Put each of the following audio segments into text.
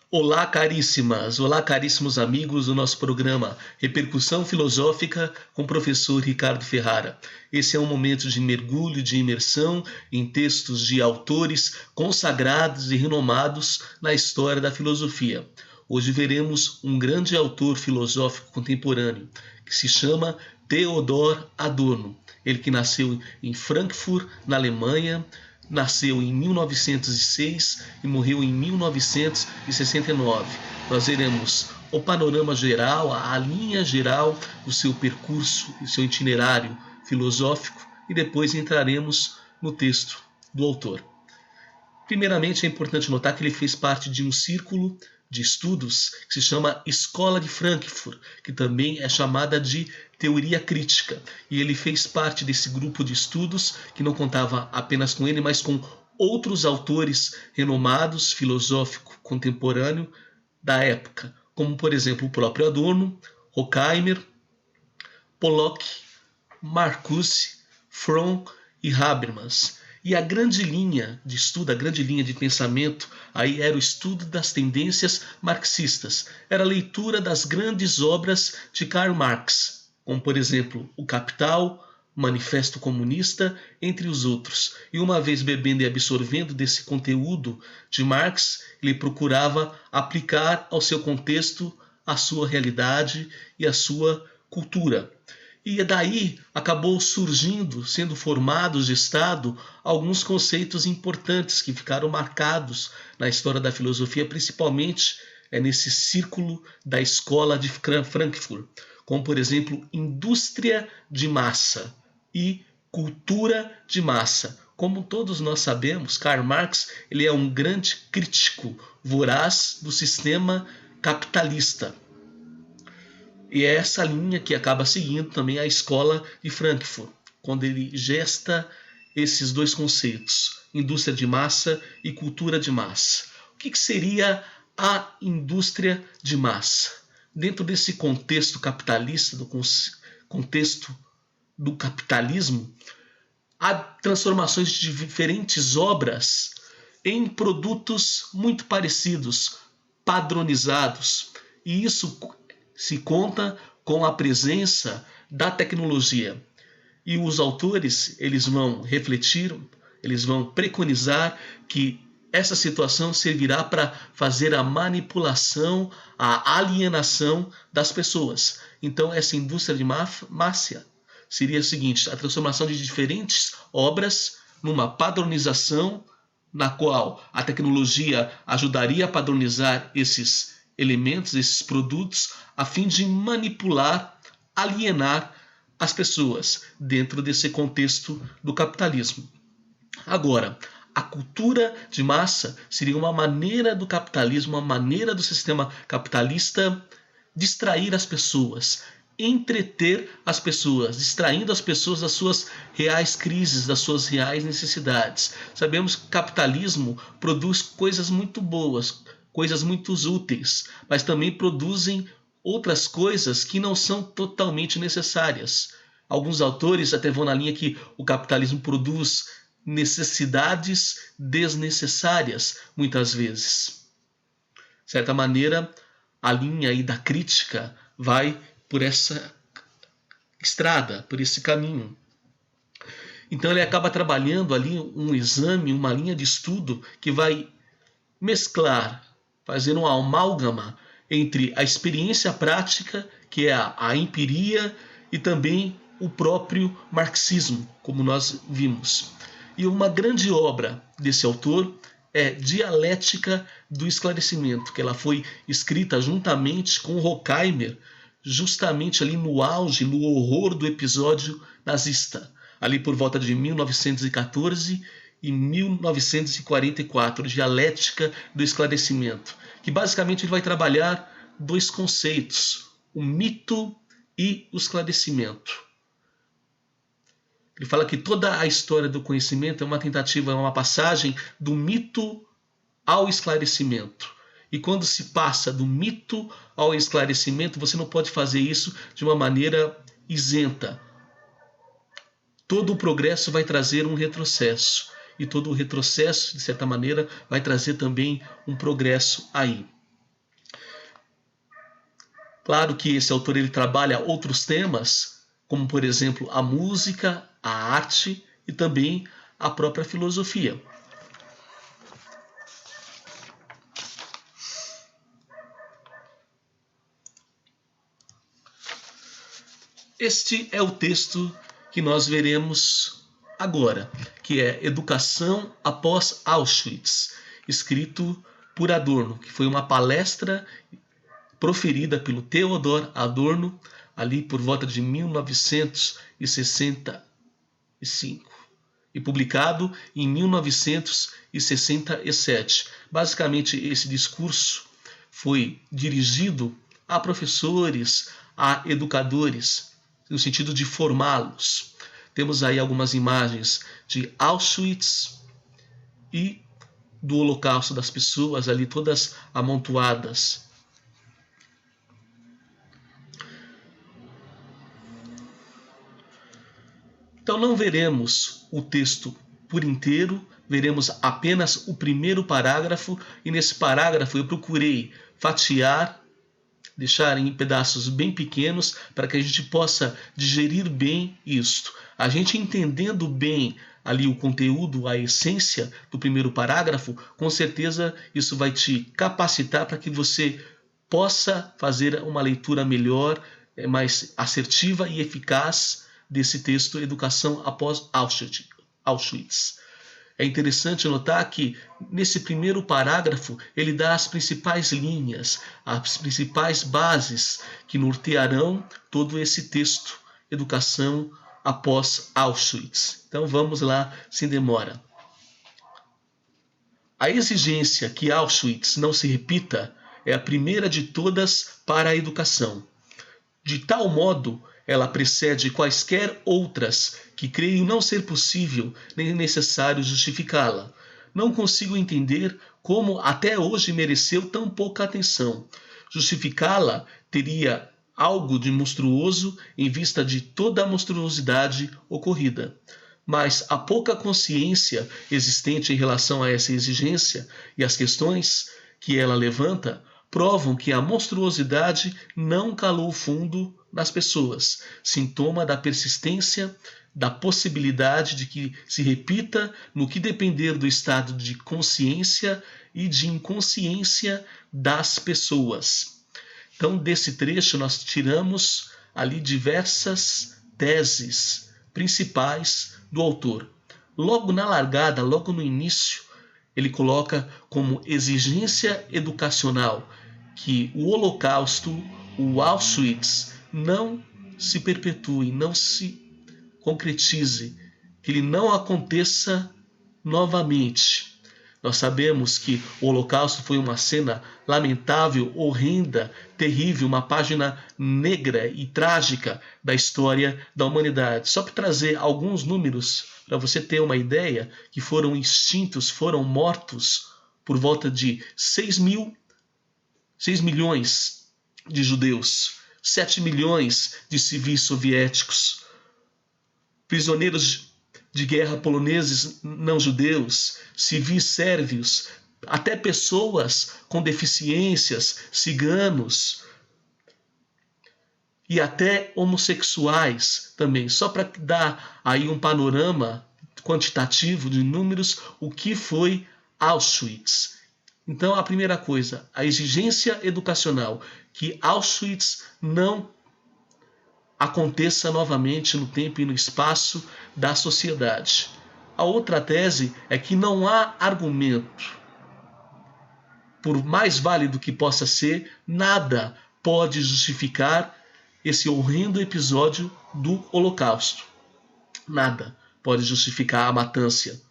Olá, caríssimas! Olá, caríssimos amigos do nosso programa Repercussão Filosófica com o professor Ricardo Ferrara. Esse é um momento de mergulho, de imersão em textos de autores consagrados e renomados na história da filosofia. Hoje veremos um grande autor filosófico contemporâneo que se chama Theodor Adorno. Ele que nasceu em Frankfurt, na Alemanha, nasceu em 1906 e morreu em 1969. Nós veremos o panorama geral, a linha geral do seu percurso e seu itinerário filosófico e depois entraremos no texto do autor. Primeiramente, é importante notar que ele fez parte de um círculo de estudos que se chama Escola de Frankfurt, que também é chamada de teoria crítica. E ele fez parte desse grupo de estudos que não contava apenas com ele, mas com outros autores renomados, filosófico contemporâneo da época, como, por exemplo, o próprio Adorno, Horkheimer, Pollock, Marcuse, Fromm e Habermas. E a grande linha de estudo, a grande linha de pensamento, aí era o estudo das tendências marxistas. Era a leitura das grandes obras de Karl Marx, como, por exemplo, O Capital, Manifesto Comunista, entre os outros. E uma vez bebendo e absorvendo desse conteúdo de Marx, ele procurava aplicar ao seu contexto a sua realidade e a sua cultura. E daí acabou surgindo, sendo formados de Estado, alguns conceitos importantes que ficaram marcados na história da filosofia, principalmente nesse círculo da escola de Frankfurt, como, por exemplo, indústria de massa e cultura de massa. Como todos nós sabemos, Karl Marx ele é um grande crítico voraz do sistema capitalista. E é essa linha que acaba seguindo também a escola de Frankfurt, quando ele gesta esses dois conceitos, indústria de massa e cultura de massa. O que seria a indústria de massa? Dentro desse contexto capitalista, do contexto do capitalismo, há transformações de diferentes obras em produtos muito parecidos, padronizados, e isso se conta com a presença da tecnologia. E os autores eles vão refletir, eles vão preconizar que essa situação servirá para fazer a manipulação, a alienação das pessoas. Então essa indústria de massa seria o seguinte, a transformação de diferentes obras numa padronização na qual a tecnologia ajudaria a padronizar esses elementos, esses produtos, a fim de manipular, alienar as pessoas dentro desse contexto do capitalismo. Agora, a cultura de massa seria uma maneira do capitalismo, uma maneira do sistema capitalista distrair as pessoas, entreter as pessoas, distraindo as pessoas das suas reais crises, das suas reais necessidades. Sabemos que o capitalismo produz coisas muito boas, coisas muito úteis, mas também produzem outras coisas que não são totalmente necessárias. Alguns autores até vão na linha que o capitalismo produz necessidades desnecessárias, muitas vezes. De certa maneira, a linha aí da crítica vai por essa estrada, por esse caminho. Então ele acaba trabalhando ali um exame, uma linha de estudo que vai mesclar, fazer uma amálgama entre a experiência prática, que é a empiria, e também o próprio marxismo, como nós vimos. E uma grande obra desse autor é Dialética do Esclarecimento, que ela foi escrita juntamente com Horkheimer, justamente ali no auge, no horror do episódio nazista, ali por volta de 1914 e 1944, Dialética do Esclarecimento, que basicamente ele vai trabalhar dois conceitos, o mito e o esclarecimento. Ele fala que toda a história do conhecimento é uma tentativa, é uma passagem do mito ao esclarecimento. E quando se passa do mito ao esclarecimento, você não pode fazer isso de uma maneira isenta. Todo o progresso vai trazer um retrocesso. E todo o retrocesso, de certa maneira, vai trazer também um progresso aí. Claro que esse autor ele trabalha outros temas, como por exemplo a música, a arte e também a própria filosofia. Este é o texto que nós veremos agora, que é Educação após Auschwitz, escrito por Adorno, que foi uma palestra proferida pelo Theodor Adorno ali por volta de 1965 e publicado em 1967. Basicamente, esse discurso foi dirigido a professores, a educadores, no sentido de formá-los. Temos aí algumas imagens de Auschwitz e do Holocausto das pessoas ali todas amontoadas. Então não veremos o texto por inteiro, veremos apenas o primeiro parágrafo, e nesse parágrafo eu procurei fatiar, deixar em pedaços bem pequenos para que a gente possa digerir bem isto. A gente entendendo bem ali o conteúdo, a essência do primeiro parágrafo, com certeza isso vai te capacitar para que você possa fazer uma leitura melhor, mais assertiva e eficaz desse texto Educação após Auschwitz. É interessante notar que nesse primeiro parágrafo ele dá as principais linhas, as principais bases que nortearão todo esse texto Educação após Auschwitz. Então vamos lá, sem demora. A exigência que Auschwitz não se repita é a primeira de todas para a educação. De tal modo, ela precede quaisquer outras que creio não ser possível nem necessário justificá-la. Não consigo entender como até hoje mereceu tão pouca atenção. Justificá-la teria algo de monstruoso em vista de toda a monstruosidade ocorrida. Mas a pouca consciência existente em relação a essa exigência e as questões que ela levanta provam que a monstruosidade não calou fundo nas pessoas, sintoma da persistência, da possibilidade de que se repita no que depender do estado de consciência e de inconsciência das pessoas. Então, desse trecho nós tiramos ali diversas teses principais do autor. Logo na largada, logo no início, ele coloca como exigência educacional que o Holocausto, o Auschwitz, não se perpetue, não se concretize, que ele não aconteça novamente. Nós sabemos que o Holocausto foi uma cena lamentável, horrenda, terrível, uma página negra e trágica da história da humanidade. Só para trazer alguns números para você ter uma ideia, que foram extintos, foram mortos por volta de 6 milhões de judeus, 7 milhões de civis soviéticos, prisioneiros de guerra poloneses não judeus, civis sérvios, até pessoas com deficiências, ciganos e até homossexuais também. Só para dar aí um panorama quantitativo de números, o que foi Auschwitz. Então, a primeira coisa, a exigência educacional, que Auschwitz não aconteça novamente no tempo e no espaço da sociedade. A outra tese é que não há argumento, por mais válido que possa ser, nada pode justificar esse horrendo episódio do Holocausto. Nada pode justificar a matança.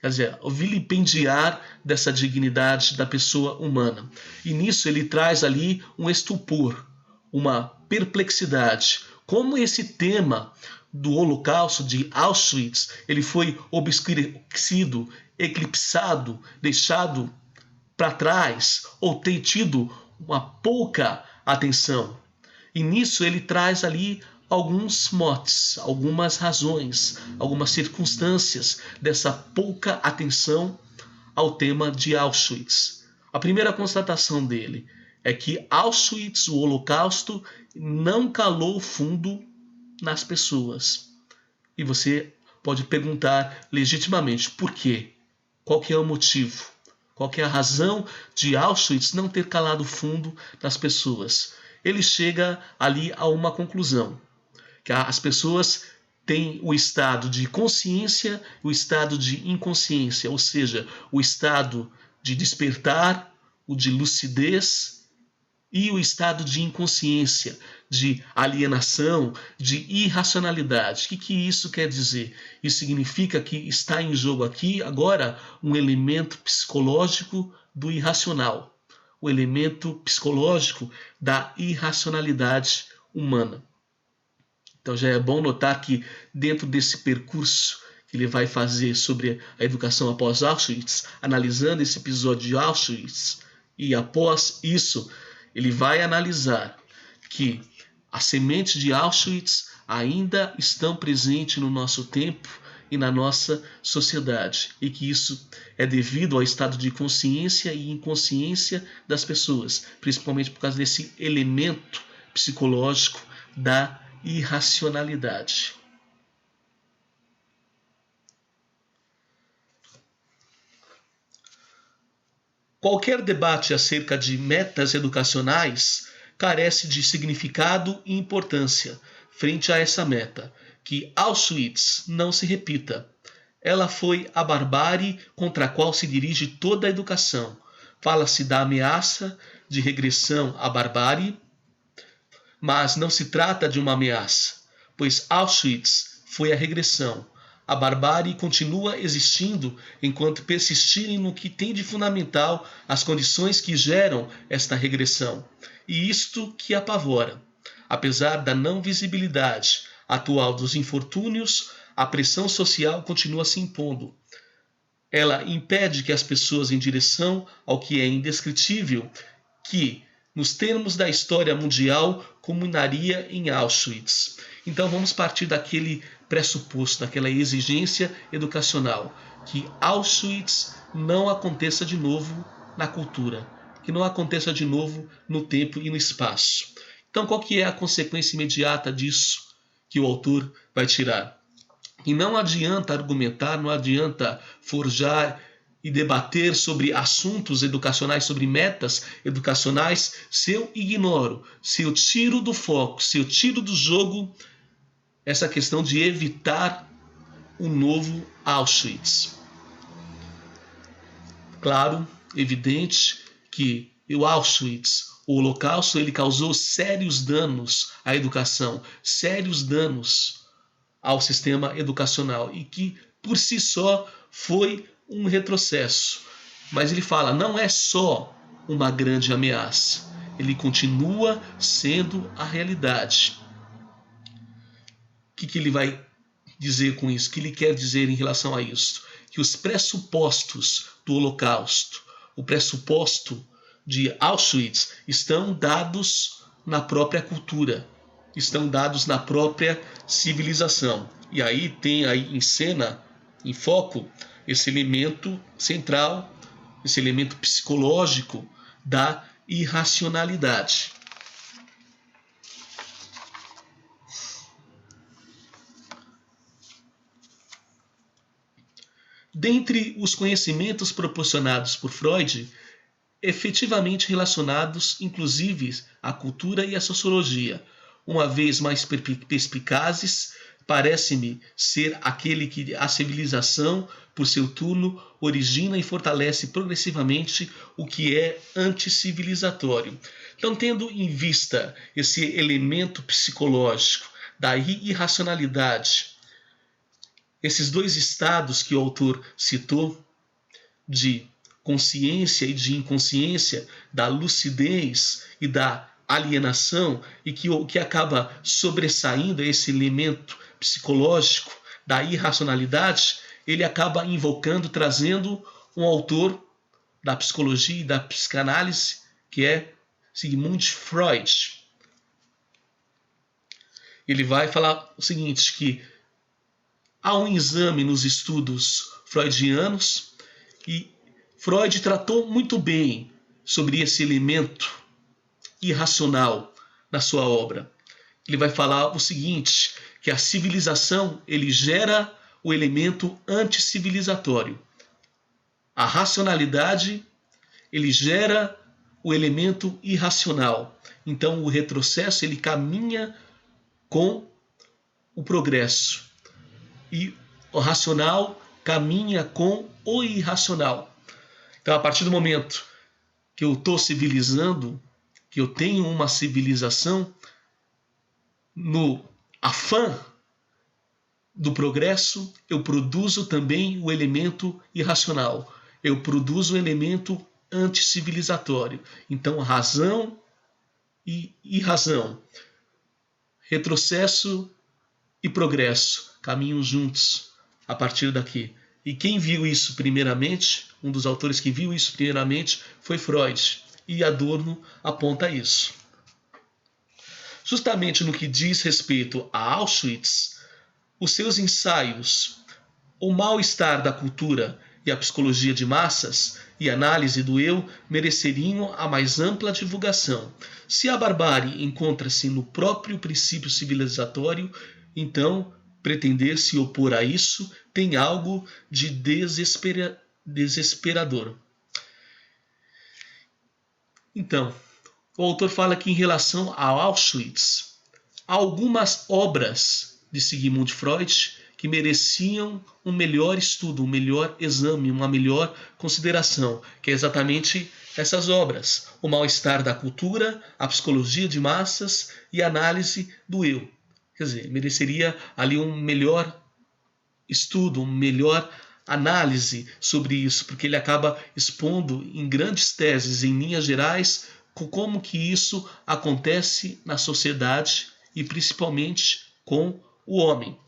Quer dizer, o vilipendiar dessa dignidade da pessoa humana. E nisso ele traz ali um estupor, uma perplexidade. Como esse tema do Holocausto de Auschwitz, ele foi obscurecido, eclipsado, deixado para trás, ou tem tido uma pouca atenção. E nisso ele traz ali alguns motes, algumas razões, algumas circunstâncias dessa pouca atenção ao tema de Auschwitz. A primeira constatação dele é que Auschwitz, o Holocausto, não calou fundo nas pessoas. E você pode perguntar legitimamente por quê? Qual que é o motivo? Qual que é a razão de Auschwitz não ter calado fundo nas pessoas? Ele chega ali a uma conclusão, que as pessoas têm o estado de consciência e o estado de inconsciência, ou seja, o estado de despertar, o de lucidez e o estado de inconsciência, de alienação, de irracionalidade. O que isso quer dizer? Isso significa que está em jogo aqui agora um elemento psicológico do irracional, o elemento psicológico da irracionalidade humana. Então já é bom notar que dentro desse percurso que ele vai fazer sobre a educação após Auschwitz, analisando esse episódio de Auschwitz, e após isso ele vai analisar que as sementes de Auschwitz ainda estão presentes no nosso tempo e na nossa sociedade, e que isso é devido ao estado de consciência e inconsciência das pessoas, principalmente por causa desse elemento psicológico da irracionalidade. Qualquer debate acerca de metas educacionais carece de significado e importância frente a essa meta, que Auschwitz não se repita. Ela foi a barbárie contra a qual se dirige toda a educação. Fala-se da ameaça de regressão à barbárie, mas não se trata de uma ameaça, pois Auschwitz foi a regressão. A barbárie continua existindo enquanto persistirem no que tem de fundamental as condições que geram esta regressão. E isto que apavora. Apesar da não visibilidade atual dos infortúnios, a pressão social continua se impondo. Ela impede que as pessoas em direção ao que é indescritível, que, nos termos da história mundial, culminaria em Auschwitz. Então vamos partir daquele pressuposto, daquela exigência educacional, que Auschwitz não aconteça de novo na cultura, que não aconteça de novo no tempo e no espaço. Então qual que é a consequência imediata disso que o autor vai tirar? E não adianta argumentar, não adianta forjar e debater sobre assuntos educacionais, sobre metas educacionais, se eu ignoro, se eu tiro do foco, se eu tiro do jogo essa questão de evitar um novo Auschwitz. Claro, evidente que o Auschwitz, o Holocausto, ele causou sérios danos à educação, sérios danos ao sistema educacional e que por si só foi um retrocesso. Mas ele fala, não é só uma grande ameaça, ele continua sendo a realidade. O que ele vai dizer com isso? O que ele quer dizer em relação a isso? Que os pressupostos do Holocausto, o pressuposto de Auschwitz, estão dados na própria cultura, estão dados na própria civilização. E aí tem aí em cena, em foco, esse elemento central, esse elemento psicológico da irracionalidade. Dentre os conhecimentos proporcionados por Freud, efetivamente relacionados, inclusive, à cultura e à sociologia, uma vez mais perspicazes, parece-me ser aquele que a civilização, por seu turno, origina e fortalece progressivamente o que é anticivilizatório. Então, tendo em vista esse elemento psicológico da irracionalidade, esses dois estados que o autor citou, de consciência e de inconsciência, da lucidez e da alienação, e que acaba sobressaindo esse elemento psicológico da irracionalidade, ele acaba invocando, trazendo um autor da psicologia e da psicanálise, que é Sigmund Freud. Ele vai falar o seguinte, que há um exame nos estudos freudianos e Freud tratou muito bem sobre esse elemento irracional na sua obra. Ele vai falar o seguinte, que a civilização ele gera o elemento anticivilizatório. A racionalidade ele gera o elemento irracional. Então o retrocesso ele caminha com o progresso e o racional caminha com o irracional. Então a partir do momento que eu estou civilizando, que eu tenho uma civilização, no afã do progresso, eu produzo também o elemento irracional. Eu produzo o elemento anticivilizatório. Então, razão e irrazão, retrocesso e progresso caminham juntos a partir daqui. E quem viu isso primeiramente, um dos autores que viu isso primeiramente, foi Freud. E Adorno aponta isso. Justamente no que diz respeito a Auschwitz, os seus ensaios, O Mal-Estar da Cultura e a Psicologia de Massas e Análise do Eu mereceriam a mais ampla divulgação. Se a barbárie encontra-se no próprio princípio civilizatório, então pretender se opor a isso tem algo de desesperador. Então, o autor fala que em relação a Auschwitz, há algumas obras de Sigmund Freud que mereciam um melhor estudo, um melhor exame, uma melhor consideração, que é exatamente essas obras. O Mal-Estar da Cultura, a Psicologia de Massas e a Análise do Eu. Quer dizer, mereceria ali um melhor estudo, uma melhor análise sobre isso, porque ele acaba expondo em grandes teses, em linhas gerais, como que isso acontece na sociedade e principalmente com o homem.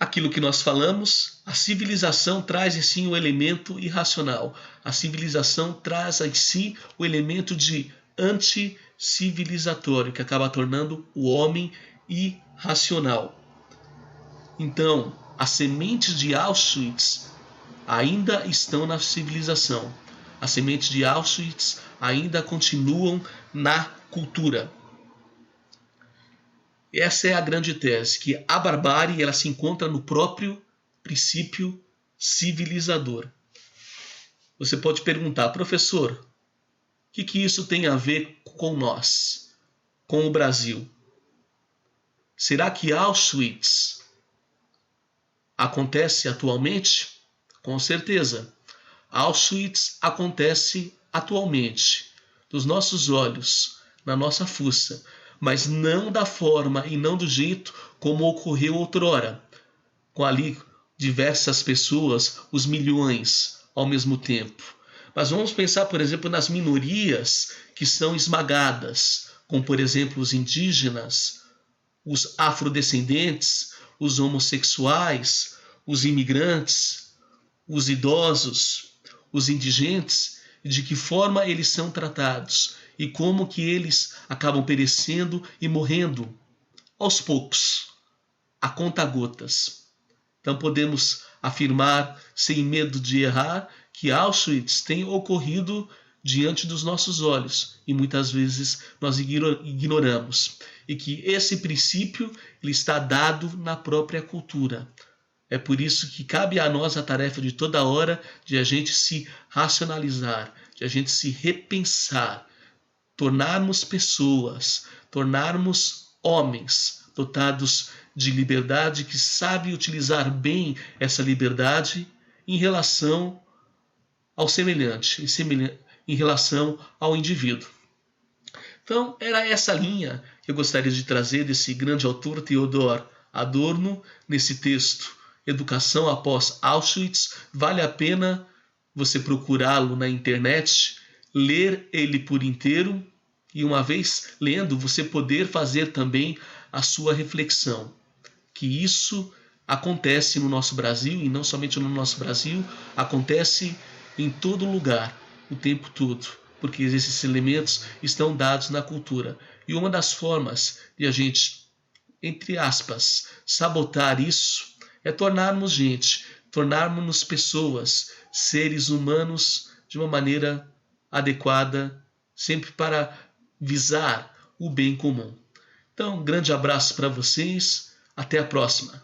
Aquilo que nós falamos, a civilização traz em si um elemento irracional. A civilização traz em si o elemento de anticivilizatório, que acaba tornando o homem irracional. Então, as sementes de Auschwitz ainda estão na civilização. As sementes de Auschwitz ainda continuam na cultura. Essa é a grande tese, que a barbárie ela se encontra no próprio princípio civilizador. Você pode perguntar, professor, o que isso tem a ver com nós, com o Brasil? Será que Auschwitz acontece atualmente? Com certeza. Auschwitz acontece atualmente, dos nossos olhos, na nossa fuça, mas não da forma e não do jeito como ocorreu outrora, com ali diversas pessoas, os milhões ao mesmo tempo. Mas vamos pensar, por exemplo, nas minorias que são esmagadas, como, por exemplo, os indígenas, os afrodescendentes, os homossexuais, os imigrantes, os idosos, os indigentes, de que forma eles são tratados e como que eles acabam perecendo e morrendo aos poucos, a conta-gotas. Então podemos afirmar, sem medo de errar, que Auschwitz tem ocorrido diante dos nossos olhos e muitas vezes nós ignoramos. E que esse princípio ele está dado na própria cultura. É por isso que cabe a nós a tarefa de toda hora de a gente se racionalizar, de a gente se repensar, tornarmos pessoas, tornarmos homens dotados de liberdade que sabem utilizar bem essa liberdade em relação ao semelhante, em relação ao indivíduo. Então, era essa linha que eu gostaria de trazer desse grande autor, Theodor Adorno, nesse texto, Educação após Auschwitz. Vale a pena você procurá-lo na internet, ler ele por inteiro e, uma vez lendo, você poder fazer também a sua reflexão. Que isso acontece no nosso Brasil, e não somente no nosso Brasil, acontece em todo lugar, o tempo todo, porque esses elementos estão dados na cultura. E uma das formas de a gente, entre aspas, sabotar isso é tornarmos gente, tornarmos pessoas, seres humanos de uma maneira adequada sempre para visar o bem comum. Então, um grande abraço para vocês, até a próxima.